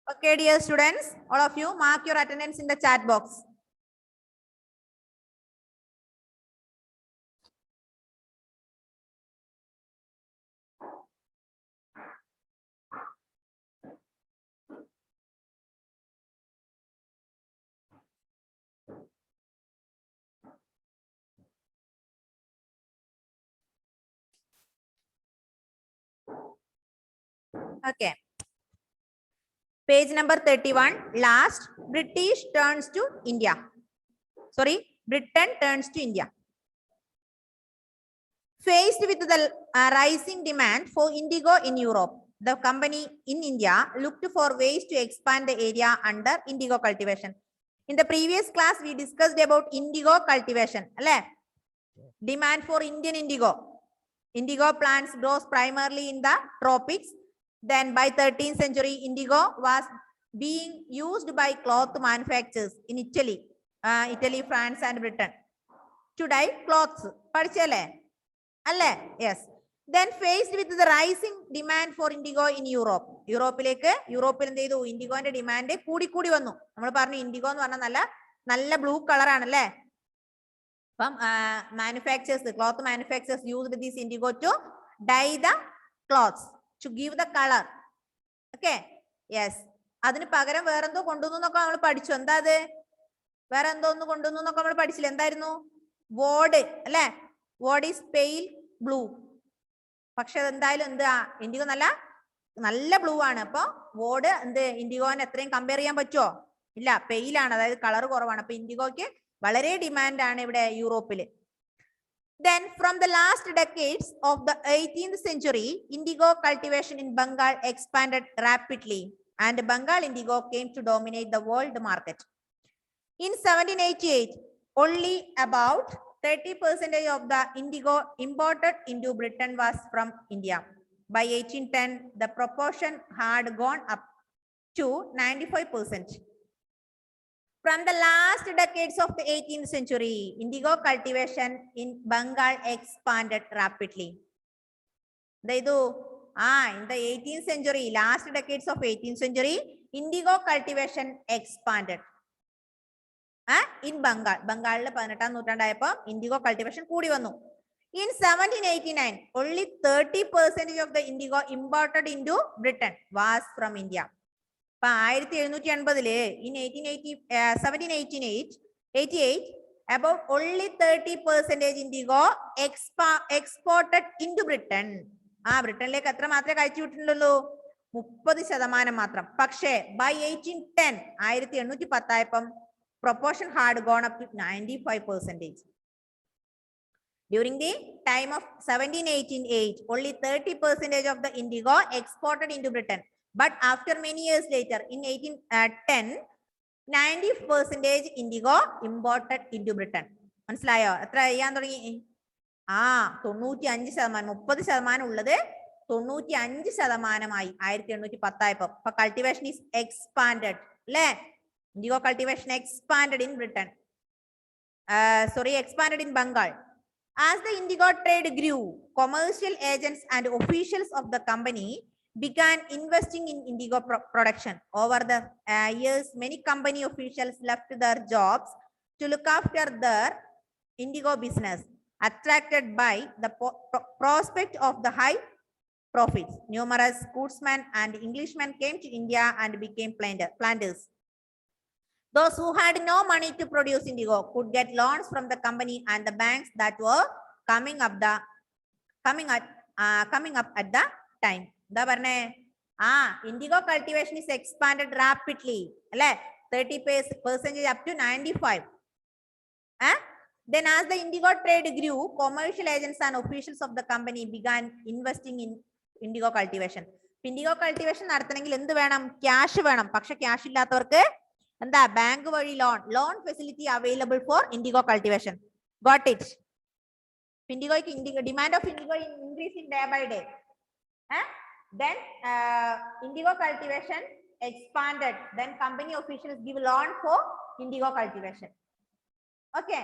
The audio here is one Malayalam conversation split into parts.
Okay, dear students, all of you mark your attendance in the chat box. Okay. Page number 31. Last, British turns to India. Sorry, Britain turns to India. Faced with the rising demand for indigo in Europe, the company in India looked for ways to expand the area under indigo cultivation. In the previous class, we discussed about indigo cultivation. Demand for Indian indigo. Indigo plants grows primarily in the tropics. Then by 13th century, indigo was being used by cloth manufacturers in Italy, France and Britain. Today, clothes. Yes. Then faced with the rising demand for indigo in Europe. Europe indigo and demand kudi vannu. Nammal parnu indigo ennu parna nalla blue color aanalle. Manufacturers, the cloth manufacturers used this indigo to dye the cloths, to give the color. Okay. Yes. അതിന് പകരം വേറെന്തോ കൊണ്ടുവന്നു എന്നൊക്കെ നമ്മൾ പഠിച്ചു. എന്താ അത്? വേറെന്തോ ഒന്ന് കൊണ്ടുവന്നു എന്നൊക്കെ നമ്മൾ പഠിച്ചില്ല. എന്തായിരുന്നു? വോഡ് അല്ലെ? വോഡ് ഈസ് പെയിൽ ബ്ലൂ. പക്ഷെ അതെന്തായാലും എന്താ? ഇൻഡിഗോ നല്ല ബ്ലൂ ആണ്. അപ്പൊ വോഡ് ഇൻഡിഗോനെ എത്രയും കമ്പയർ ചെയ്യാൻ പറ്റുമോ? ഇല്ല, പെയിലാണ്, അതായത് കളർ കുറവാണ്. അപ്പൊ ഇൻഡിഗോയ്ക്ക് വളരെ ഡിമാൻഡ് ആണ് ഇവിടെ യൂറോപ്പില്. Then from the last decades of the 18th century, indigo cultivation in Bengal expanded rapidly and Bengal indigo came to dominate the world market. In 1788, only about 30% of the indigo imported into Britain was from India. By 1810, the proportion had gone up to 95%. From the last decades of the 18th century, indigo cultivation in Bengal expanded rapidly. In the 18th century, last decades of 18th century, indigo cultivation expanded. In Bengal. Bengal indigo cultivation കൂടി വന്നു. In 1789, only 30% of the indigo imported into Britain was from India. In 1788, about only 30% indigo exported into Britain. ബ്രിട്ടനിലേക്ക് എത്ര മാത്രമേ കഴിച്ചു വിട്ടിട്ടുള്ളൂ? 30% മാത്രം. പക്ഷേ by 1810 ആയപ്പം proportion had gone up to 95%. During the time of 1788, only 30% of the indigo exported into Britain. But after many years later, in 1810, 90% indigo imported into Britain. മനസ്സിലായോ? എത്ര ചെയ്യാൻ തുടങ്ങി? 95%, 30% ഉള്ളത് 95% 1810 ആയപ്പോ. Cultivation is expanded. അല്ലേ? Indigo cultivation expanded in Britain. Expanded in Bengal. As the indigo trade grew, commercial agents and officials of the company began investing in indigo production. Over the years, many company officials left their jobs to look after their indigo business, attracted by the prospect of the high profits. Numerous Scotsmen and Englishmen came to India and became planters. Those who had no money to produce indigo could get loans from the company and the banks that were coming up at the time. Indigo cultivation is expanded rapidly. 30% up to 95%. Then as the indigo trade grew, commercial agents and officials of the company began investing in indigo cultivation. Indigo cultivation നടത്തണമെങ്കിൽ എന്ത് വേണം? ക്യാഷ് വേണം. പക്ഷെ ക്യാഷ് ഇല്ലാത്തവർക്ക് എന്താ? ബാങ്ക് വഴി loan facility available for IndiGo cultivation. Got it? Indigo demand of indigo increasing day by day. Then indigo cultivation expanded. Then company officials give loan for indigo cultivation. Okay.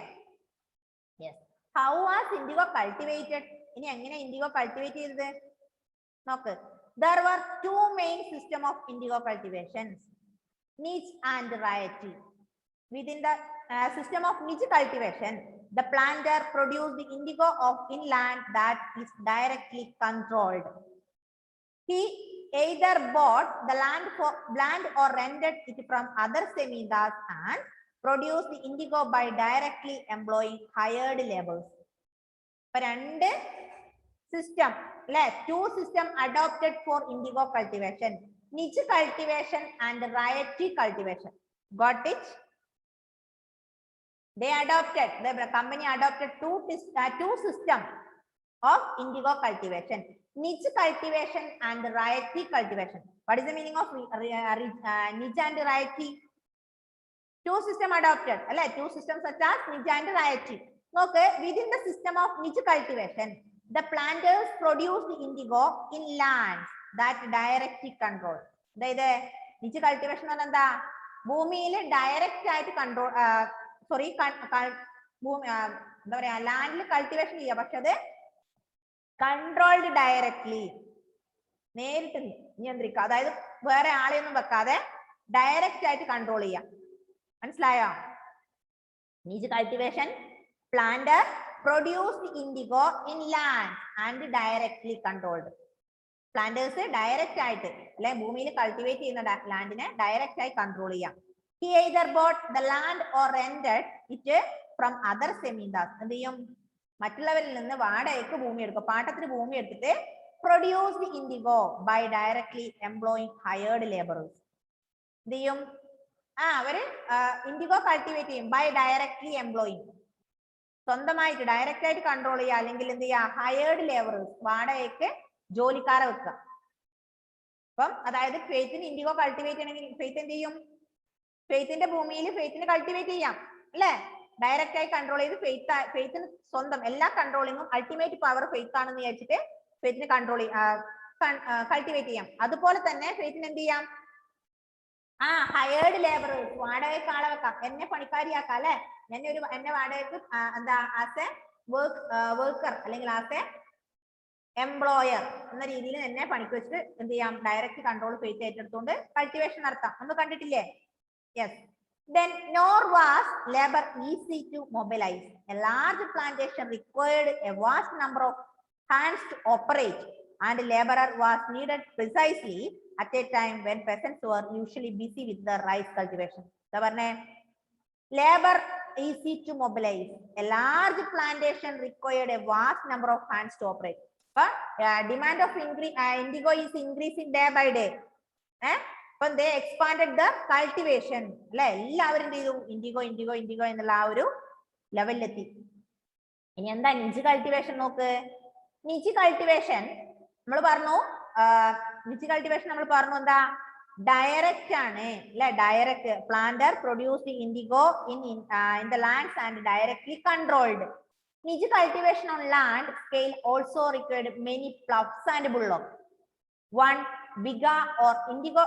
Yes. How was indigo cultivated? ഇനി എങ്ങനെ indigo cultivate ചെയ്തത്? നോക്ക്. there were two main systems of indigo cultivations, niche and variety. Within the system of niche cultivation, the planter produced the indigo of inland that is directly controlled. He either bought the land or rented it from other Semidas and produced the indigo by directly employing hired laborers. System, two systems adopted for indigo cultivation, niche cultivation and variety cultivation. Got it? They adopted, the company adopted two systems of indigo cultivation, niche cultivation and variety cultivation. What is the meaning of niche and variety? Two systems adopted, two systems such as niche and variety. Okay, within the system of niche cultivation, the planters produce the indigo in lands that directly control. Niche cultivation എന്ന് എന്താ? ഭൂമിയിൽ ഡയറക്റ്റ് ആയിട്ട് കൺട്രോൾ എന്താ പറയാ ലാൻഡിൽ കൾട്ടിവേഷൻ ചെയ്യുക, പക്ഷെ അത് കൺട്രോൾഡ് ഡയറക്ട്ലി, നേരിട്ട് നിയന്ത്രിക്കുക. അതായത് വേറെ ആളെയൊന്നും വെക്കാതെ ഡയറക്റ്റ് ആയിട്ട് കൺട്രോൾ ചെയ്യാം. മനസ്സിലായോ? niche cultivation, planter produced indigo in land and directly controlled. Planters direct ആയിട്ട് അല്ലെ ഭൂമിയിൽ കൾട്ടിവേറ്റ് ചെയ്യുന്ന ലാൻഡിനെ ഡയറക്റ്റ് ആയി കൺട്രോൾ ചെയ്യാം. He either bought the land or rented it from other Semidas. എന്ത് ചെയ്യും? മറ്റുള്ളവരിൽ നിന്ന് വാടകയ്ക്ക് ഭൂമി എടുക്കും, പാട്ടത്തിന് ഭൂമി എടുത്തിട്ട് produce the indigo by directly employing hired laborers. എന്ത് ചെയ്യും? അവര് ഇൻഡിഗോ കൾട്ടിവേറ്റ് ചെയ്യും ബൈ ഡയറക്ട്ലി എംപ്ലോയിങ്, സ്വന്തമായിട്ട് ഡയറക്റ്റ് ആയിട്ട് കൺട്രോൾ ചെയ്യുക, അല്ലെങ്കിൽ എന്ത് ചെയ്യുക? ഹയേർഡ് ലേബറേഴ്സ്, വാടകയ്ക്ക് ജോലിക്കാരെ വെക്കുക. അപ്പം അതായത് ഫെയ്ത്തിന് ഇൻഡിഗോ കൾട്ടിവേറ്റ് ചെയ്യണമെങ്കിൽ ഫെയ്ത്ത് എന്ത് ചെയ്യും? ഫെയ്ത്തിന്റെ ഭൂമിയിൽ ഫെയ്ത്തിന് കൾട്ടിവേറ്റ് ചെയ്യാം അല്ലെ, ഡയറക്റ്റ് ആയി കൺട്രോൾ ചെയ്ത് ഫെയ്ത്തിന് സ്വന്തം എല്ലാ കൺട്രോളിങ്ങും അൾട്ടിമേറ്റ് പവർ ഫെയ്ത്ത് ആണെന്ന് വിചാരിച്ചിട്ട് ഫെയ്ത്തിന് കൾട്ടിവേറ്റ് ചെയ്യാം. അതുപോലെ തന്നെ ഫെയ്ത്തിന് എന്ത് ചെയ്യാം? ഹയേർഡ് ലേബറേഴ്സ്, വാടകയ്ക്ക് ആളെ വെക്കാം, എന്നെ പണിക്കാരിയാക്കാം അല്ലെ, എന്നെ വാടകയ്ക്ക് എന്താ ആസ് എ വർക്കർ അല്ലെങ്കിൽ ആസ് എ എംപ്ലോയർ എന്ന രീതിയിൽ എന്നെ പണിക്ക് വെച്ചിട്ട് എന്ത് ചെയ്യാം? ഡയറക്റ്റ് കൺട്രോൾ ഫെയ്ത്ത് ഏറ്റെടുത്തുകൊണ്ട് കൾട്ടിവേഷൻ നടത്താം. നമ്മൾ കണ്ടിട്ടില്ലേ? Yes. Then nor was labor easy to mobilize. A large plantation required a vast number of hands to operate, and laborer was needed precisely at a time when peasants were usually busy with the rice cultivation. Labor easy to mobilize. A large plantation required a vast number of hands to operate. But demand of indigo is increasing day by day. But they expanded the cultivation. എല്ലാവരും ചെയ്തു ഇൻഡിഗോ ഇൻഡിഗോ ഇൻഡിഗോ എന്നുള്ള ആ ഒരു ലെവലിലെത്തി. ഇനി എന്താ നിച്ച് കൾട്ടിവേഷൻ നോക്ക്. നിച്ച് കൾട്ടിവേഷൻ നമ്മൾ പറഞ്ഞു, എന്താ? ഡയറക്റ്റ് ആണ് അല്ലെ, direct. Planter produce IndiGo in the lands and directly controlled. Niche cultivation on land scale also required many ploughs and bullocks. One biga of indigo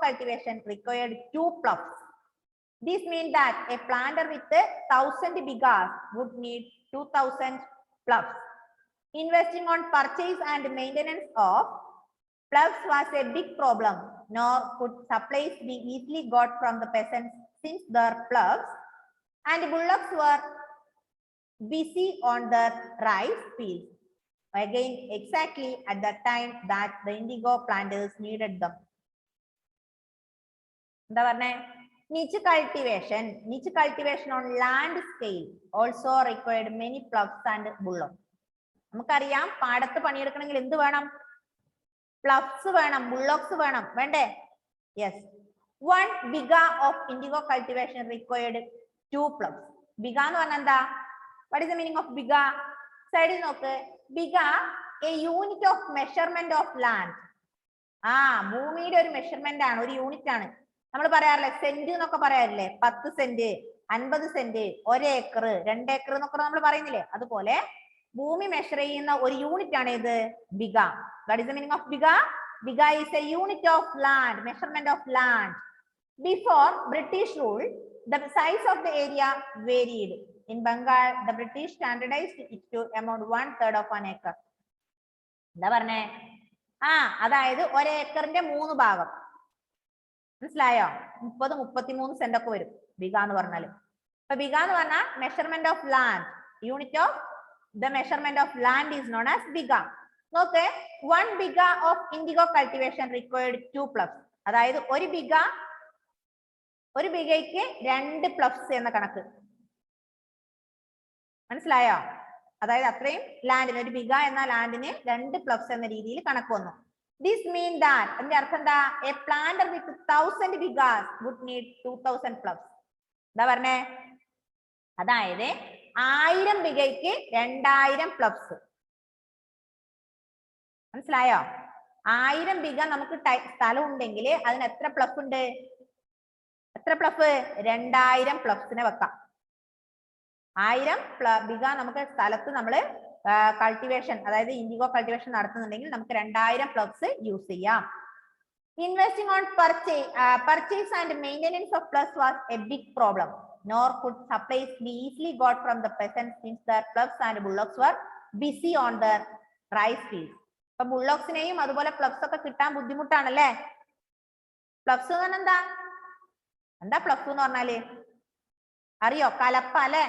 cultivation required 2 ploughs. This means that a planter with 1000 bigas would need 2000 ploughs. Investing on purchase and maintenance of ploughs was a big problem, nor could supplies be easily got from the peasants since their ploughs and bullocks were busy on the rice fields, again exactly at the time that the indigo planters needed them. Niche cultivation on land scale also required many ploughs and bullocks. നമുക്കറിയാം പാടത്ത് പണിയെടുക്കണമെങ്കിൽ എന്ത് വേണം? പ്ലഫ്സ് വേണം, ബുള്ളോക്സ് വേണം, വേണ്ടേ? Yes. 1 biga of indigo cultivation required 2 ploughs. ബിഗ എന്ന് പറഞ്ഞാൽ എന്താ? What is the meaning of biga? Side നോക്ക്. Biga, a unit of measurement of land. ഭൂമിയുടെ ഒരു മെഷർമെന്റ് ആണ്, ഒരു യൂണിറ്റ് ആണ്. നമ്മൾ പറയാറില്ലേ സെന്റ് എന്നൊക്കെ പറയാറില്ലേ? 10 സെന്റ്, 50 സെന്റ്, 1 ഏക്കർ, 2 ഏക്കർ എന്നൊക്കെ നമ്മൾ പറയുന്നില്ലേ? അതുപോലെ ഭൂമി മെഷർ ചെയ്യുന്ന ഒരു യൂണിറ്റ് ആണ് ഇത് ബിഗ. What is the meaning of biga? Biga is a unit of land, measurement of land. Before British rule, the size of the area varied. In Bengal, the British standardized it to amount 1/3 of an acre. എന്താ പറഞ്ഞേ? അതായത് ഒരേക്കറിന്റെ 3 ഭാഗം. മനസ്സിലായോ? 30-33 സെന്റ് ഒക്കെ വരും ബിഗ എന്ന് പറഞ്ഞാല്. അപ്പൊ ബിഗ എന്ന് പറഞ്ഞാൽ measurement of land, unit of the measurement of land is known as ബിഗ. നോക്ക്, 1 ബിഗ ഓഫ് ഇൻഡിഗോ കൾട്ടിവേഷൻ റിക്വയർഡ് 2 പ്ലഫ്സ്. അതായത് ഒരു ബിഗയ്ക്ക് 2 പ്ലഫ്സ് എന്ന കണക്ക്. മനസ്സിലായോ? അതായത് അത്രയും ലാൻഡിന്, ഒരു ബിഗ എന്ന ലാൻഡിന് 2 പ്ലഫ്സ് എന്ന രീതിയിൽ കണക്ക് വന്നു. ദിസ് മീൻ ദാറ്റ്, അതിന്റെ അർത്ഥം എന്താ? A planter with 1000 bighas would need 2000 ploughs. എന്താ പറഞ്ഞേ? അതായത് 1000 ബിഗയ്ക്ക് 2000 പ്ലഫ്സ്. മനസ്സിലായോ? 1000 ബിഗ നമുക്ക് സ്ഥലം ഉണ്ടെങ്കിൽ അതിന് എത്ര പ്ലഫ് ഉണ്ട്? എത്ര പ്ലഫ്? 2000 പ്ലഫ്സിനെ വെക്കാം. 1000 ബിഗ നമുക്ക് സ്ഥലത്ത് നമ്മൾ കൾട്ടിവേഷൻ, അതായത് ഇൻഡിഗോ കൾട്ടിവേഷൻ നടത്തുന്നുണ്ടെങ്കിൽ നമുക്ക് 2000 പ്ലഫ്സ് യൂസ് ചെയ്യാം. Investing on purchase and maintenance of plugs was a big problem. Nor could supplies be easily got from the peasants since their plugs and bullocks were busy on their rice fields. അപ്പൊ ബുള്ളോക്സിനെയും അതുപോലെ പ്ലഗ്സ് ഒക്കെ കിട്ടാൻ ബുദ്ധിമുട്ടാണല്ലേ. പ്ലഗ്സ് എന്ന് പറഞ്ഞാൽ എന്താ പ്ലഗ് എന്ന് പറഞ്ഞാല് അറിയോ? കലപ്പ അല്ലെ?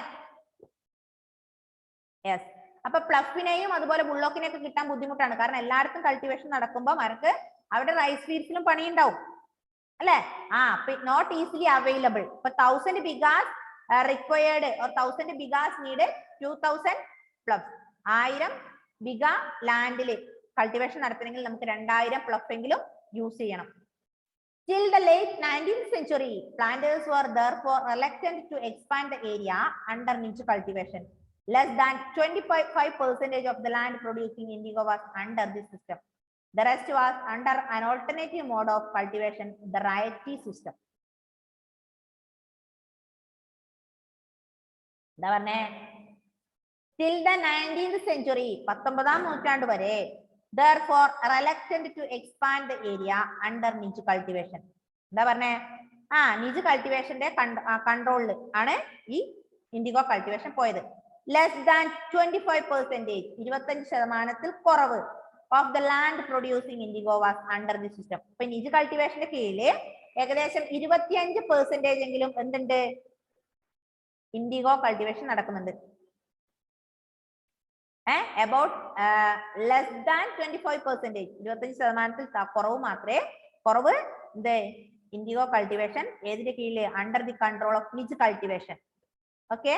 യെസ്. അപ്പൊ പ്ലഫിനെയും അതുപോലെ ബുള്ളോക്കിനെയൊക്കെ കിട്ടാൻ ബുദ്ധിമുട്ടാണ്. കാരണം എല്ലായിടത്തും കൾട്ടിവേഷൻ നടക്കുമ്പോൾ അവർക്ക് അവിടെ റൈസ് ഫീൽഡ്സിലും പണിയുണ്ടാവും അല്ലെ? Not easily available. ഇപ്പൊ 1000 bighas required or 1000 bighas need 2000 plough. 1000 bigha ലാൻഡില് കൾട്ടിവേഷൻ നടത്തണമെങ്കിൽ നമുക്ക് 2000 പ്ലഫ് എങ്കിലും യൂസ് ചെയ്യണം. Till the late 19th century, planters were therefore reluctant to expand the area under niche cultivation. Less than 25% of the land producing indigo was under this system. The rest was under an alternative mode of cultivation, the variety system. Till the 19th century, 19ാം നൂറ്റാണ്ട് വരെ, therefore reluctant to expand the area under niche cultivation. എന്താ പറഞ്ഞേ? niche cultivationന്റെ കൺട്രോളിൽ ആണ് ഈ ഇൻഡിഗോ കൾട്ടിവേഷൻ പോയത്. Less than 25%, 25% കുറവ് of the land producing indigo was under the system. ഇപ്പൊ niche cultivationന്റെ കീഴില് ഏകദേശം 25% എങ്കിലും എന്തുണ്ട്? ഇൻഡിഗോ കൾട്ടിവേഷൻ നടക്കുന്നുണ്ട്. About less than 25%, 25% കുറവ് മാത്രമേ ഇൻഡിഗോ കൾട്ടിവേഷൻ ഏതിന്റെ കീഴില്? Under the control of Niche cultivation. Okay.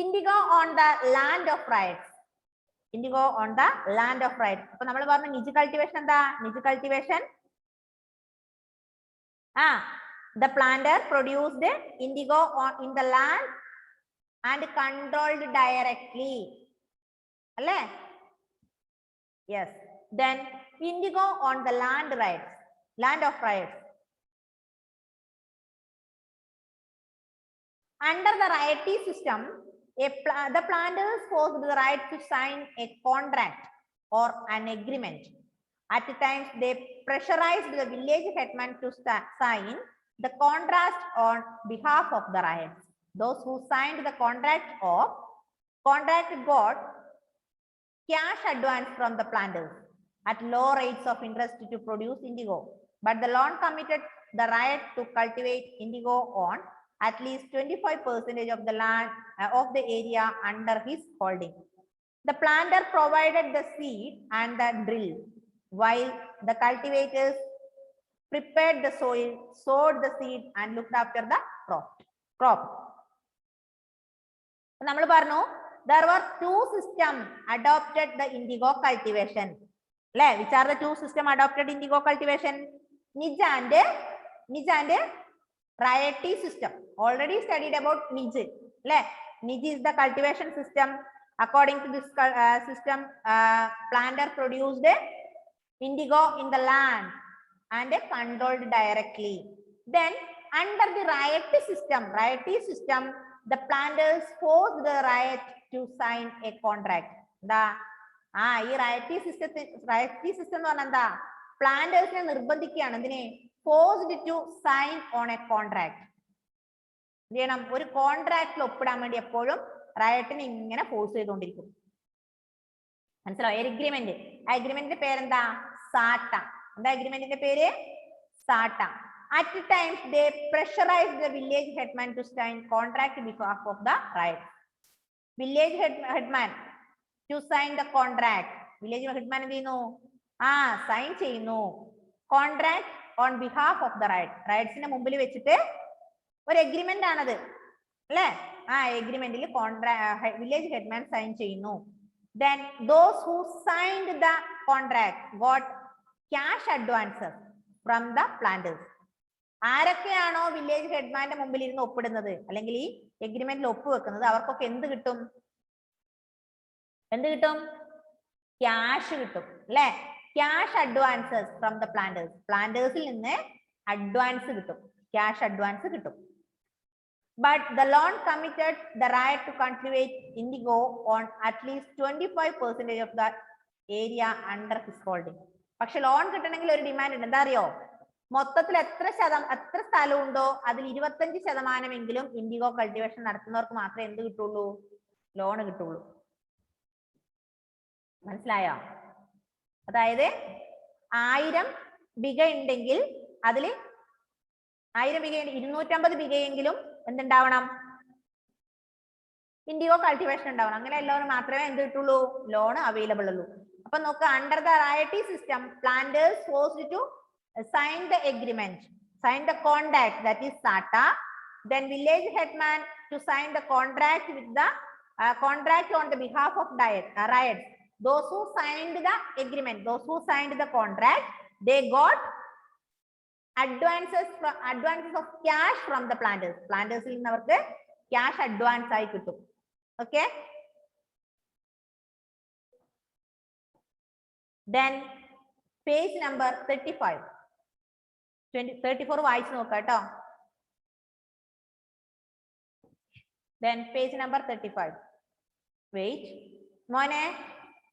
IndiGo on the land of rights. IndiGo on the land of rights. അപ്പൊ നമ്മൾ പറഞ്ഞു നിച്ച് കൾട്ടിവേഷൻ എന്താ? Niche cultivation the planter produced indigo in the land and controlled directly. Alle? Yes. Then indigo on the land of rights. Under the righty system, the planters forced the right to sign a contract or an agreement. At times, they pressurized the village headman to sign the contract on behalf of the riots. Those who signed the contract got cash advance from the planters at low rates of interest to produce indigo, but the loan committed the riot to cultivate indigo on at least 25% of the land of the area under his holding. The planter provided the seed and the drill, while the cultivators prepared the soil, sowed the seed and looked after the crop. നമ്മൾ പറഞ്ഞു there were 2 systems adopted the indigo cultivation. അല്ലെ? Which are the 2 systems adopted indigo cultivation? Niche and riety system. Already studied about niche. അല്ലെ? Niche is the cultivation system. According to this system, planter produced indigo in the land and controlled directly. Then under the riety system, the planters forced the riot to sign a contract. ഈ riety system എന്ന് പറഞ്ഞാൽ എന്താ? പ്ലാന്റേഴ്സിനെ നിർബന്ധിക്കുകയാണ്. എന്തിനെ? forced to sign on a contract. എന്ത് ചെയ്യണം? ഒരു കോൺട്രാക്റ്റിൽ ഒപ്പിടാൻ വേണ്ടി എപ്പോഴും റയറ്റിനെ ഇങ്ങനെ ഫോഴ്സ് ചെയ്തുകൊണ്ടിരിക്കും. മനസ്സിലായോ? എഗ്രിമെന്റ്. ആ എഗ്രിമെന്റിന്റെ പേരെന്താ? സാട്ട. എന്താ എഗ്രിമെന്റിന്റെ പേര്? സാട്ട. At times they pressurized the village headman to sign contract behalf of the riot. Village headman to sign the contract. Village headman എന്ത് ചെയ്യുന്നു? സൈൻ ചെയ്യുന്നു. Contract on behalf of the ryot. റൈറ്റ്സിന്റെ മുമ്പിൽ വെച്ചിട്ട് ഒരു എഗ്രിമെന്റ് ആണത് അല്ലേ? ആ എഗ്രിമെന്റിൽ വില്ലേജ് ഹെഡ്മാൻ സൈൻ ചെയ്യുന്നു. Then those who signed the contract got cash advances from the planters. ആരൊക്കെയാണോ വില്ലേജ് ഹെഡ്മാന്റെ മുമ്പിൽ ഇരുന്ന് ഒപ്പിടുന്നത് അല്ലെങ്കിൽ ഈ എഗ്രിമെന്റിൽ ഒപ്പുവെക്കുന്നത് അവർക്കൊക്കെ എന്ത് കിട്ടും? എന്ത് കിട്ടും? ക്യാഷ് കിട്ടും അല്ലെ? Cash advances from the planters. പ്ലാന്റേഴ്സിൽ നിന്ന് അഡ്വാൻസ് കിട്ടും, ക്യാഷ് അഡ്വാൻസ് കിട്ടും. But the loan committed the right to cultivate indigo on at least 25% of the area under his holding. പക്ഷെ ലോൺ കിട്ടണമെങ്കിൽ ഒരു ഡിമാൻഡ് ഉണ്ട്. എന്താ അറിയോ? മൊത്തത്തിൽ എത്ര സ്ഥലം ഉണ്ടോ അതിൽ 25% ഇൻഡിഗോ കൾട്ടിവേഷൻ നടത്തുന്നവർക്ക് മാത്രമേ എന്ത് കിട്ടുള്ളൂ? ലോൺ കിട്ടുള്ളൂ. മനസ്സിലായോ? അതായത് 1000 ബിഗ ഉണ്ടെങ്കിൽ അതിൽ 1000 ബിഗ 250 ബിഗയെങ്കിലും എന്തുണ്ടാവണം? ഇൻഡിഗോ കൾട്ടിവേഷൻ ഉണ്ടാവണം. അങ്ങനെ എല്ലാവരും മാത്രമേ എന്ത് കിട്ടുള്ളൂ? ലോൺ അവൈലബിൾ ഉള്ളൂ. അപ്പൊ നോക്കുക, under the ryoti system planters forced to sign the agreement, sign the contract, that is SATA. Then village headman to sign the contract with the contract on the behalf of riots. Those who signed the agreement, those who signed the contract, they got advances of cash from the planters. Planters il navarku cash advance ആയി കിട്ടും. Okay. Then page number 35. 34 വായിച്ചു നോക്കാം കേട്ടോ. Then page number 35. Wait. മോനെ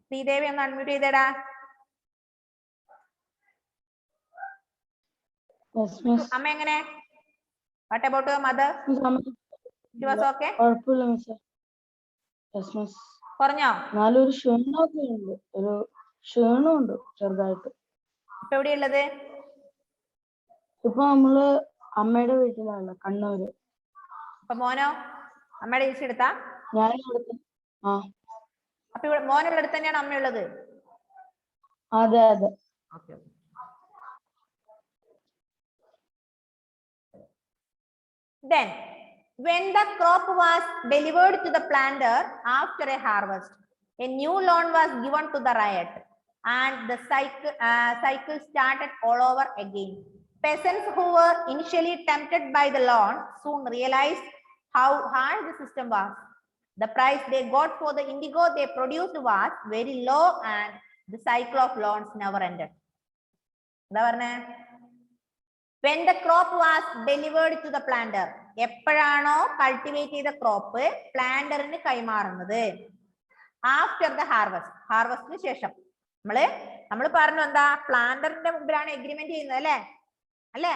ശ്രീദേവി ഒന്ന് അൺമ്യൂട്ട് ചെയ്തേടാ. അമ്മ എങ്ങനെ? What about your mother? She was okay? കുഴപ്പമില്ല മിസ്സേ. കുറഞ്ഞോ? നല്ലൊരു ക്ഷീണമൊക്കെ ഉണ്ട്, ഒരു ക്ഷീണമുണ്ട് ചെറുതായിട്ട്. ഇപ്പൊ എവിടെയുള്ളത്? ഇപ്പൊ നമ്മള് അമ്മയുടെ വീട്ടിലാണ്, കണ്ണൂര്. അപ്പൊ മോനോ? അമ്മയുടെ തിരിച്ചെടുത്താ? ഞാൻ അപ്പൊ ഇവിടെ മോനുള്ള അടുത്ത് തന്നെയാണ് അമ്മയുള്ളത്? അതെ അതെ. Then when the crop was delivered to the planter after a harvest, a new loan was given to the riot and the cycle started all over again. Peasants who were initially tempted by the loan soon realized how hard the system was. The price they got for the indigo they produced was very low and the cycle of loans never ended. When the crop was delivered to the planter, എപ്പോഴാണോ കൾട്ടിവേറ്റ് ചെയ്ത ക്രോപ്പ് പ്ലാന്ററിന് കൈമാറുന്നത്? After the harvest. ഹാർവസ്റ്റിന് ശേഷം. നമ്മൾ പറഞ്ഞു എന്താ? പ്ലാന്ററിന്റെ മുമ്പിലാണ് എഗ്രിമെന്റ് ചെയ്യുന്നത് അല്ലേ?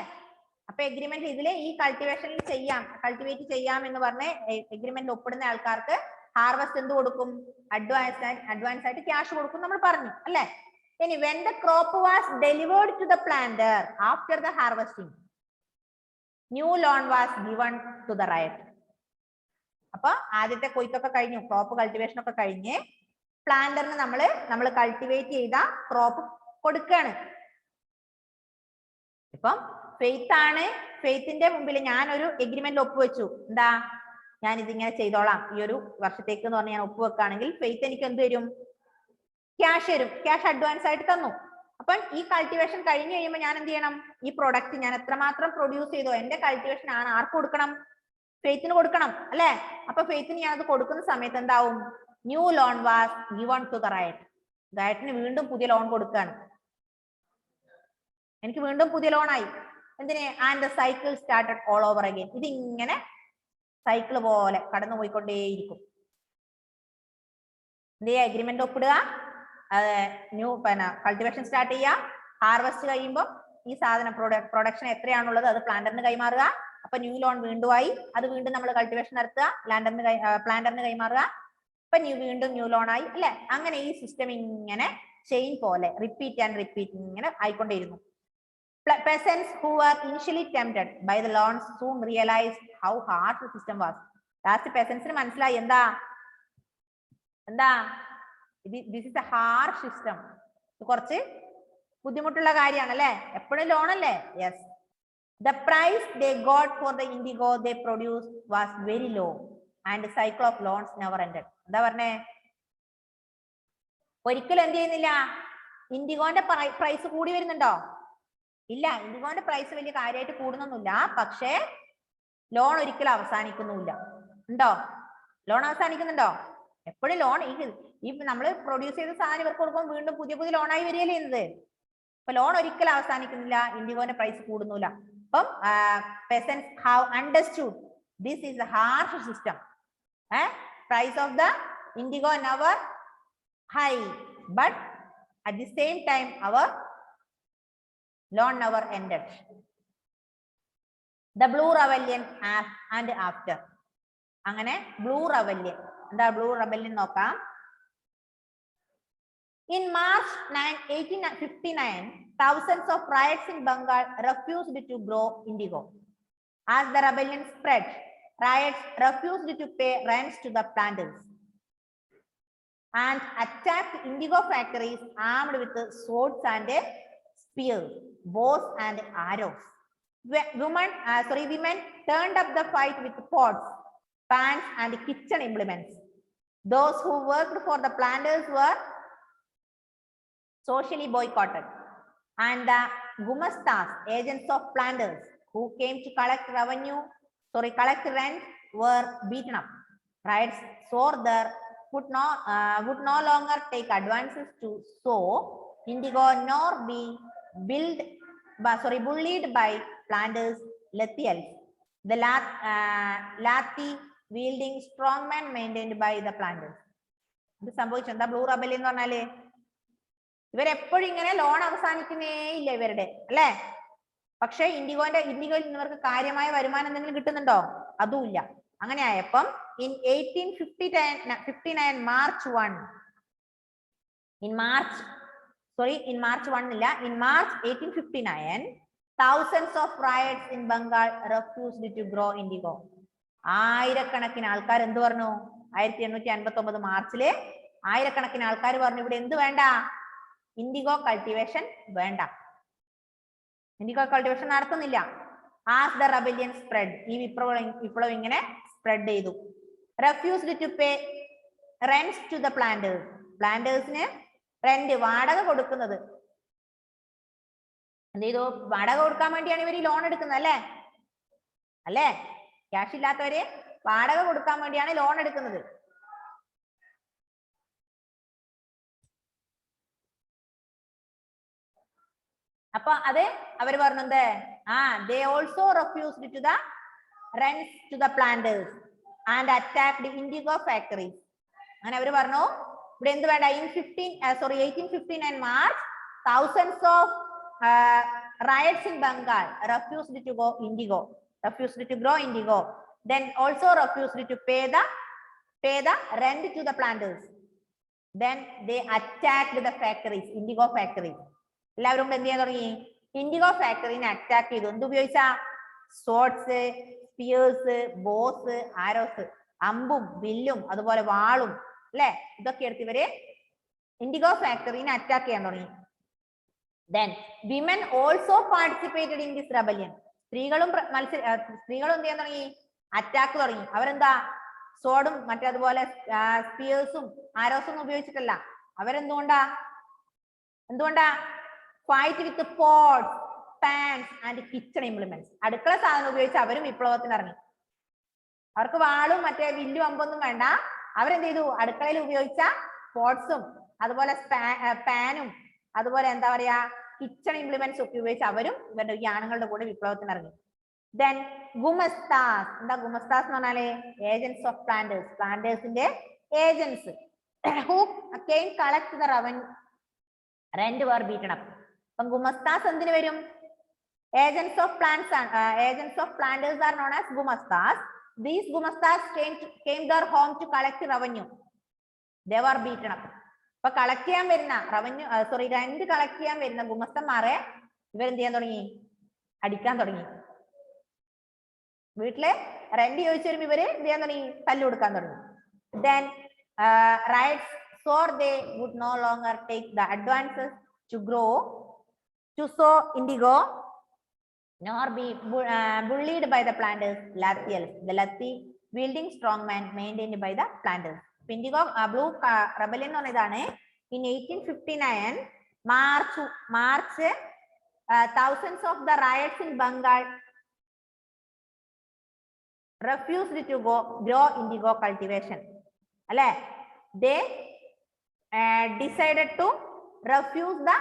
അപ്പൊ എഗ്രിമെന്റ് ഇതില് ഈ കൾട്ടിവേഷനിൽ കൾട്ടിവേറ്റ് ചെയ്യാം എന്ന് പറഞ്ഞ് എഗ്രിമെന്റ് ഒപ്പിടുന്ന ആൾക്കാർക്ക് ഹാർവസ്റ്റ് എന്ത് കൊടുക്കും? അഡ്വാൻസ് ആയിട്ട് ക്യാഷ് കൊടുക്കും നമ്മൾ പറഞ്ഞു അല്ലെ? ഇനി when the crop was delivered to the planter after the harvesting, new loan was given to the riot. അപ്പൊ ആദ്യത്തെ കൊയ്ത്തൊക്കെ കഴിഞ്ഞു, ക്രോപ്പ് കൾട്ടിവേഷൻ ഒക്കെ കഴിഞ്ഞ് പ്ലാന്ററിന് നമ്മൾ കൾട്ടിവേറ്റ് ചെയ്ത ക്രോപ്പ് കൊടുക്കുകയാണ്. ഇപ്പം ഫെയ്ത്ത് ആണ്. ഫെയ്ത്തിന്റെ മുമ്പിൽ ഞാൻ ഒരു എഗ്രിമെന്റ് ഒപ്പുവെച്ചു. എന്താ? ഞാൻ ഇതിങ്ങനെ ചെയ്തോളാം ഈ ഒരു വർഷത്തേക്ക് എന്ന് പറഞ്ഞ് ഞാൻ ഒപ്പുവെക്കുകയാണെങ്കിൽ ഫെയ്ത്ത് എനിക്ക് എന്ത് തരും? ക്യാഷ് തരും. ക്യാഷ് അഡ്വാൻസ് ആയിട്ട് തന്നു. അപ്പം ഈ കൾട്ടിവേഷൻ കഴിഞ്ഞ് കഴിയുമ്പോൾ ഞാൻ എന്ത് ചെയ്യണം? ഈ പ്രൊഡക്റ്റ് ഞാൻ എത്രമാത്രം പ്രൊഡ്യൂസ് ചെയ്തോ എന്റെ കൾട്ടിവേഷൻ ആണ് ആർക്ക് കൊടുക്കണം? ഫെയ്ത്തിന് കൊടുക്കണം അല്ലെ? അപ്പൊ ഫെയ്ത്തിന് ഞാനത് കൊടുക്കുന്ന സമയത്ത് എന്താവും? New loan was given to the ryot. റൈറ്റിന് വീണ്ടും പുതിയ ലോൺ കൊടുക്കുകയാണ്. എനിക്ക് വീണ്ടും പുതിയ ലോൺ ആയി. എന്തിന്? And the cycle started all over again. ഇതിങ്ങനെ സൈക്കിൾ പോലെ കടന്നു പോയിക്കൊണ്ടേയിരിക്കും. എന്ത് ചെയ്യുക? എഗ്രിമെന്റ് ഒപ്പിടുക, കൾട്ടിവേഷൻ സ്റ്റാർട്ട് ചെയ്യുക. ഹാർവെസ്റ്റ് കഴിയുമ്പോൾ ഈ സാധനം പ്രൊഡക്ഷൻ എത്രയാണുള്ളത് അത് പ്ലാന്ററിന് കൈമാറുക. അപ്പൊ ന്യൂ ലോൺ വീണ്ടും ആയി. അത് വീണ്ടും നമ്മൾ കൾട്ടിവേഷൻ നടത്തുക, പ്ലാന്ററിന് കൈമാറുക. ഇപ്പൊ വീണ്ടും ന്യൂ ലോൺ ആയി അല്ലെ. അങ്ങനെ ഈ സിസ്റ്റം ഇങ്ങനെ ചെയിൻ പോലെ റിപ്പീറ്റ് ആൻഡ് റിപ്പീറ്റ് ഇങ്ങനെ ആയിക്കൊണ്ടേയിരുന്നു. Peasants who were initially tempted by the loans soon realized how hard the system was. Last പെസൻസിന് മനസ്സിലായി എന്താ this is a hard system. കുറച്ച് ബുദ്ധിമുട്ടുള്ള കാര്യമാണ് അല്ലെ. എപ്പോഴും ലോൺ അല്ലേ. Yes. The price they got for the indigo they produced was very low and the cycle of loans never ended. എന്താ പറഞ്ഞേ? ഒരിക്കലും എന്ത് ചെയ്യുന്നില്ല, ഇൻഡിഗോന്റെ പ്രൈസ് കൂടി വരുന്നുണ്ടോ? ഇല്ല, ഇൻഡിഗോന്റെ പ്രൈസ് വലിയ കാര്യമായിട്ട് കൂടുന്നൊന്നുമില്ല. പക്ഷേ ലോൺ ഒരിക്കലും അവസാനിക്കുന്നില്ല. ഉണ്ടോ? ലോൺ അവസാനിക്കുന്നുണ്ടോ? എപ്പോഴും ലോൺ ഈ നമ്മൾ പ്രൊഡ്യൂസ് ചെയ്ത സാധനം ഇവർക്ക് കൊടുക്കുമ്പോൾ വീണ്ടും പുതിയ പുതിയ ലോണായി വരികയല്ലേ ചെയ്യുന്നത്. അപ്പൊ ലോൺ ഒരിക്കലും അവസാനിക്കുന്നില്ല, ഇൻഡിഗോന്റെ പ്രൈസ് കൂടുന്നില്ല. അപ്പം peasants have understood this is a harsh system. Price of the indigo never high, but at the same time our loan never ended. The blue rebellion and after. അങ്ങനെ ബ്ലൂ റെബല്യൻ. എന്താ ബ്ലൂ റെബല്യൻ നോക്കാം. In March 1859, thousands of riots in Bengal refused to grow indigo. As the rebellion spread, riots refused to pay rents to the planters and attacked indigo factories armed with swords and spears, bows and arrows. Women turned up the fight with pots, pans and kitchen implements. Those who worked for the planters were socially boycotted, and the gumastas, agents of planters who came to collect rent, were beaten up. Riots swore there would no longer take advances to sow indigo nor be bullied by planters Lethiels, the Lathi wielding strongman maintained by the planters. ഇത് സംഭവിച്ചു. എന്താ ബ്ലൂ റെബല്യൻ എന്ന് പറഞ്ഞാല്? ഇവരെപ്പോഴും ഇങ്ങനെ ലോൺ അവസാനിക്കുന്നേ ഇല്ല ഇവരുടെ അല്ലെ. പക്ഷെ ഇൻഡിഗോയിൽ ഇവർക്ക് കാര്യമായ വരുമാനം എന്തെങ്കിലും കിട്ടുന്നുണ്ടോ? അതുമില്ല. അങ്ങനെ ആയപ്പം in 1859 March 1859 thousands of riots in Bengal refused to grow indigo. ആയിരക്കണക്കിന് ആൾക്കാർ എന്ത് പറഞ്ഞു? 1859 മാർച്ചില് ആയിരക്കണക്കിന് ആൾക്കാർ പറഞ്ഞു ഇവിടെ എന്ത് വേണ്ട, ഇൻഡിഗോ കൾട്ടിവേഷൻ വേണ്ട, ഇൻഡിഗോ കൾട്ടിവേഷൻ നടത്തുന്നില്ല. As the rebellion spread, ഈ വിപ്ലവം ഇങ്ങനെ സ്പ്രെഡ് ചെയ്തു. Refused to pay rents to the planters. പ്ലാന്റേഴ്സിന് റെന്റ് വാടക കൊടുക്കുന്നത് എന്ത് ചെയ്തു? വാടക കൊടുക്കാൻ വേണ്ടിയാണ് ഇവർ ഈ ലോൺ എടുക്കുന്നത് അല്ലേ. ക്യാഷ് ഇല്ലാത്തവര് വാടക കൊടുക്കാൻ വേണ്ടിയാണ് ലോൺ എടുക്കുന്നത്. അപ്പൊ അത് അവര് പറഞ്ഞത് they also refused to the rents to the planters and attacked the indigo factories. അങ്ങനെ അവര് പറഞ്ഞു ഇവിടെ എന്ത് വേണ്ട. 1859 March thousands of riots in Bengal refused to grow indigo, then also refused to pay the rent to the planters. Then they attacked the factories, indigo factories. എല്ലാവരും എന്ത് ചെയ്യാൻ തുടങ്ങി? ഇൻഡിഗോ ഫാക്ടറിനെ അറ്റാക്ക് ചെയ്തു. എന്തുപയോഗിച്ചാ? സോർട്സ്, സ്പിയേഴ്സ്, ബോസ്, ആരോസ്, അമ്പും വില്ലും അതുപോലെ വാളും അല്ലെ, ഇതൊക്കെ എടുത്ത് ഇവര് ഇൻഡിഗോ ഫാക്ടറിനെ അറ്റാക്ക് ചെയ്യാൻ തുടങ്ങി. Then women also participated in this rebellion. സ്ത്രീകളും എന്ത് ചെയ്യാൻ തുടങ്ങി? അറ്റാക്ക് തുടങ്ങി. അവരെന്താ? സോഡും മറ്റേതുപോലെ സ്പിയേഴ്സും ആരോസും ഒന്നും ഉപയോഗിച്ചിട്ടല്ല. അവരെന്തുകൊണ്ടാ fight with pots, pans and kitchen implements. അടുക്കള സാധനം ഉപയോഗിച്ച് അവരും വിപ്ലവത്തിന് ഇറങ്ങി. അവർക്ക് വാളും മറ്റേ വില്ലും അമ്പൊന്നും വേണ്ട. അവരെന്ത് ചെയ്തു? അടുക്കളയിൽ ഉപയോഗിച്ച പോട്ട്സും അതുപോലെ പാനും അതുപോലെ എന്താ പറയാ കിച്ചൺ ഇംപ്ലിമെന്റ്സ് ഒക്കെ ഉപയോഗിച്ച് അവരും ഇവരുടെ ഈ ആണുങ്ങളുടെ കൂടെ വിപ്ലവത്തിന് ഇറങ്ങി. Then ഗുമസ്താസ്. എന്താ ഗുമസ്താസ് എന്ന് പറഞ്ഞാല്? ഏജന്റ്സ് ഓഫ് പ്ലാന്റേഴ്സ്, പ്ലാന്റേഴ്സിന്റെ agents who came collect the revenue, rent were beaten up. അപ്പം ഗുമസ്താസ് എന്തിനു വരും? Agents of planters are known as gumastas. These gumastas came their home to collect revenue. they were beaten up. ഇപ്പൊ കളക്ട് ചെയ്യാൻ വരുന്ന റെന്റ് കളക്ട് ചെയ്യാൻ വരുന്ന ഗുമസ്തന്മാരെ ഇവരെന്ത് ചെയ്യാൻ തുടങ്ങി? അടിക്കാൻ തുടങ്ങി. വീട്ടിലെ റെന്റ് ചോദിച്ചു വരുമ്പോ ഇവര് എന്ത് ചെയ്യാൻ തുടങ്ങി? തല്ലു കൊടുക്കാൻ തുടങ്ങി. Then riots swore they would no longer take the advances to sow indigo nor be bullied by the planters, Lathiels, the Lathi wielding strongman maintained by the planters. Indigo blue rebellion on ഇതാണ്. In 1859 March thousands of the riots in Bengal refused to grow indigo cultivation. Alle, they decided to refuse the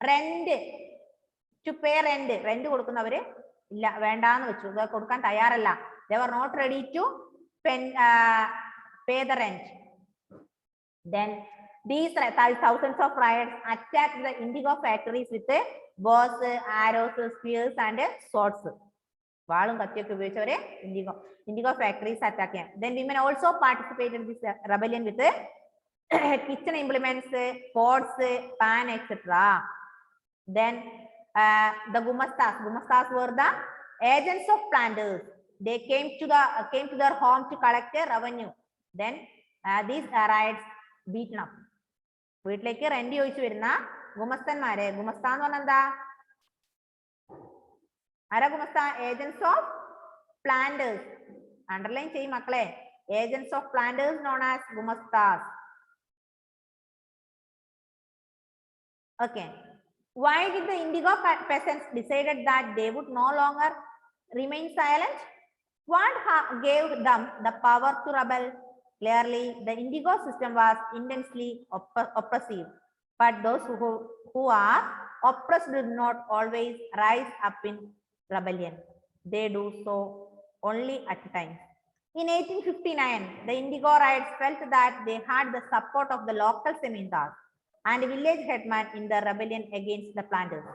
rent, to pay rent. Rent കൊടുക്കുന്നവര് ഇല്ല, വേണ്ടാന്ന് വെച്ചു, കൊടുക്കാൻ തയ്യാറല്ല. They were not ready to pay the rent. Then these thousands of riots attacked the indigo factories with bows, arrows, spears and swords. വാളും കത്തിയൊക്കെ ഉപയോഗിച്ചവരെ indigo factories attack ചെയ്യാൻ. Then women also participated in this rebellion with kitchen implements, pots, pan, etc. Then the gumastas were the agents of planters. They came to their home to collect a revenue. Then these riots beaten up. വീട്ടിലേക്ക് റെന്റ് ചോദിച്ചു വരുന്ന ഗുമസ്തന്മാരെ, ഗുമസ്ത എന്ന് പറഞ്ഞാൽ എന്താ? ആരാ gumasta? Agents of planters. Underline ചെയ്യും മക്കളെ. Agents of planters known as gumastas. Okay. Why did the indigo peasants decided that they would no longer remain silent? What gave them the power to rebel? Clearly, the indigo system was intensely oppressive, but those who are oppressed do not always rise up in rebellion. They do so only at times. In 1859, the indigo riots felt that they had the support of the local zemindars and village headman in the rebellion against the planters.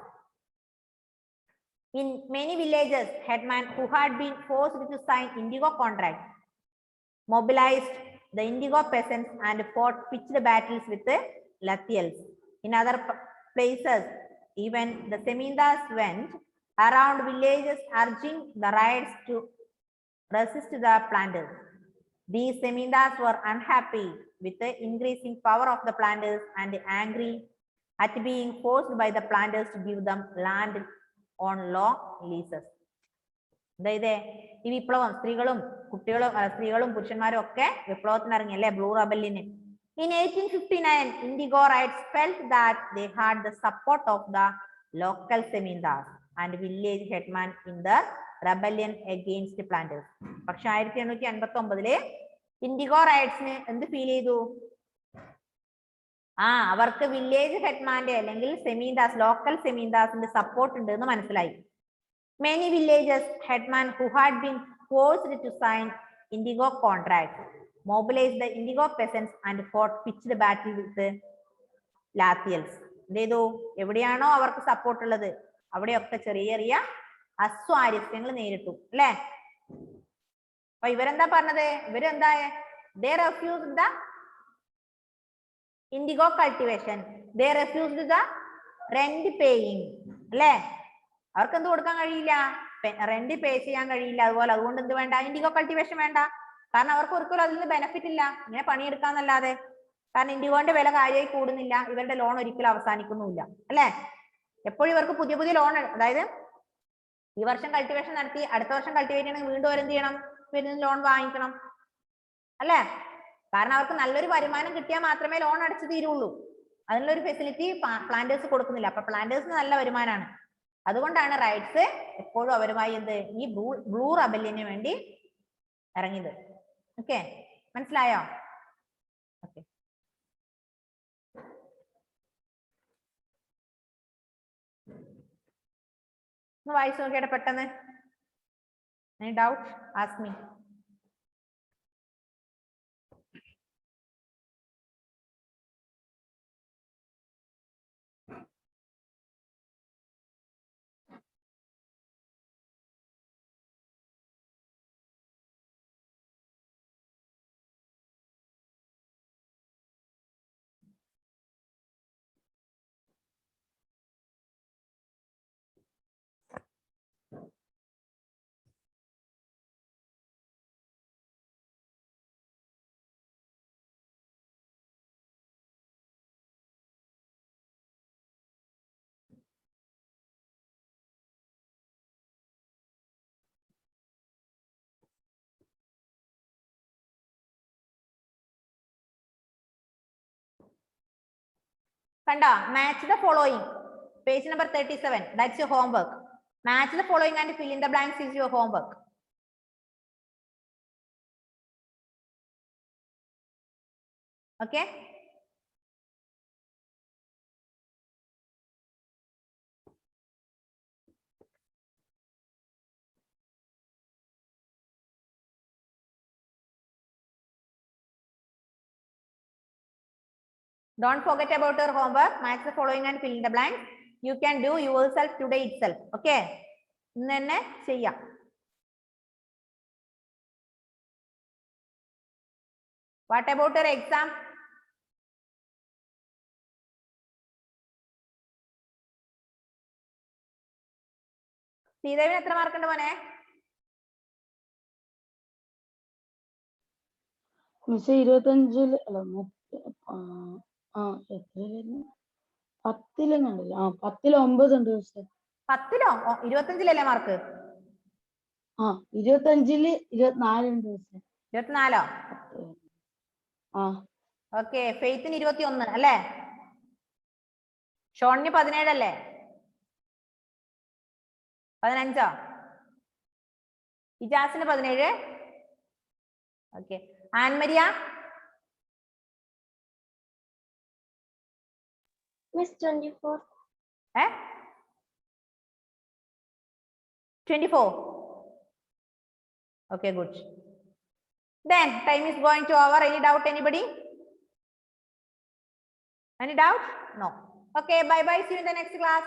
In many villages, headmen who had been forced to sign indigo contracts mobilized the indigo peasants and fought pitched battles with the Lathiels. In other places, even the zemindars went around villages urging the riots to resist the planters. These zemindars were unhappy with the increasing power of the planters and angry at being forced by the planters to give them land on long leases. അതായത് ഈ വിപ്ലവം സ്ത്രീകളും പുരുഷന്മാരും ഒക്കെ വിപ്ലവത്തിന് ഇറങ്ങി അല്ലെ, blue റെബല്ലിന്. In 1859, indigo riots felt that they had the support of the local zemindars and village headman in the rebellion against planters. പക്ഷെ 1889 ഇൻഡിഗോ റൈറ്റ്സിന് എന്ത് ഫീൽ ചെയ്തു? അവർക്ക് വില്ലേജ് ഹെഡ്മാന്റെ അല്ലെങ്കിൽ സെമീൻദാസ്, ലോക്കൽ സെമീൻദാസിന്റെ സപ്പോർട്ട് ഉണ്ട് എന്ന് മനസ്സിലായി. Many villages headmen who had been forced to sign indigo contracts mobilized the indigo peasants and fought pitched battle with the Lathiels. എന്ത് ചെയ്തു? എവിടെയാണോ അവർക്ക് സപ്പോർട്ട് ഉള്ളത് അവിടെയൊക്കെ ചെറിയ ചെറിയ അസ്വാരസ്യങ്ങൾ നേരിട്ടു അല്ലെ. അപ്പൊ ഇവരെന്താ പറഞ്ഞത്? ഇവരെന്താ? They refused the indigo cultivation. They refused the rent paying അല്ലെ. അവർക്ക് എന്ത് കൊടുക്കാൻ കഴിയില്ല? റെന്റ് പേ ചെയ്യാൻ കഴിയില്ല. അതുകൊണ്ട് എന്ത് വേണ്ട? ഇൻഡിഗോ കൾട്ടിവേഷൻ വേണ്ട. കാരണം അവർക്ക് ഒരിക്കലും അതിൽ നിന്ന് ബെനിഫിറ്റ് ഇല്ല, ഇങ്ങനെ പണിയെടുക്കാന്നല്ലാതെ. കാരണം ഇൻഡിഗോന്റെ വില കാര്യമായി കൂടുന്നില്ല, ഇവരുടെ ലോൺ ഒരിക്കലും അവസാനിക്കുന്നുമില്ല അല്ലെ. എപ്പോഴും ഇവർക്ക് പുതിയ പുതിയ ലോൺ, അതായത് ഈ വർഷം കൾട്ടിവേഷൻ നടത്തി അടുത്ത വർഷം കൾട്ടിവേറ്റ് ചെയ്യണമെങ്കിൽ വീണ്ടും അവരെന്ത് ചെയ്യണം? വീണ്ടും ലോൺ വാങ്ങിക്കണം അല്ലെ. കാരണം അവർക്ക് നല്ലൊരു വരുമാനം കിട്ടിയാൽ മാത്രമേ ലോൺ അടച്ചു തീരുള്ളൂ. അതിനുള്ളൊരു ഫെസിലിറ്റി പ്ലാന്റേഴ്സ് കൊടുക്കുന്നില്ല. അപ്പൊ പ്ലാന്റേഴ്സിന് നല്ല വരുമാനമാണ്. അതുകൊണ്ടാണ് റൈറ്റ്സ് എപ്പോഴും അവരുമായി ഈ ബ്ലൂ റെബല്ലിന് വേണ്ടി ഇറങ്ങിയത്. ഓക്കെ, മനസ്സിലായോ? ഓക്കെ, വായിച്ചു നോക്കിയിട്ട് പെട്ടെന്ന്. Any doubt? Ask me. കണ്ടോ? Match the following. Page number 37. That's your homework. Match the following and fill in the blanks is your homework. Okay? Don't forget about your homework. Match the following and fill in the blanks. You can do yourself today itself. Okay? ഇന്ന് തന്നെ ചെയ്യാം. What about your exam? ശ്രീദേവിന് എത്ര മാർക്ക് ഉണ്ട് മോനെ? മിസ് 25 അല്ല എത്രയായിരുന്നു? 10 കണ്ടില്ല. 10 9 ഉണ്ട് മിസ്. 10 25 മാർക്ക്? 25 24 ഉണ്ട് മിസ്. 24? ഓക്കെ. ഫെയ്ത്തിന് 21 അല്ലേ? ഷോണിന് 17 അല്ലേ? 15? ഇജാസിന് 17? Okay. Ann Maria? Miss 24. 24? Okay, good. Then time is going to over. Any doubt, anybody? Any doubt? No. Okay, bye bye. See you in the next class.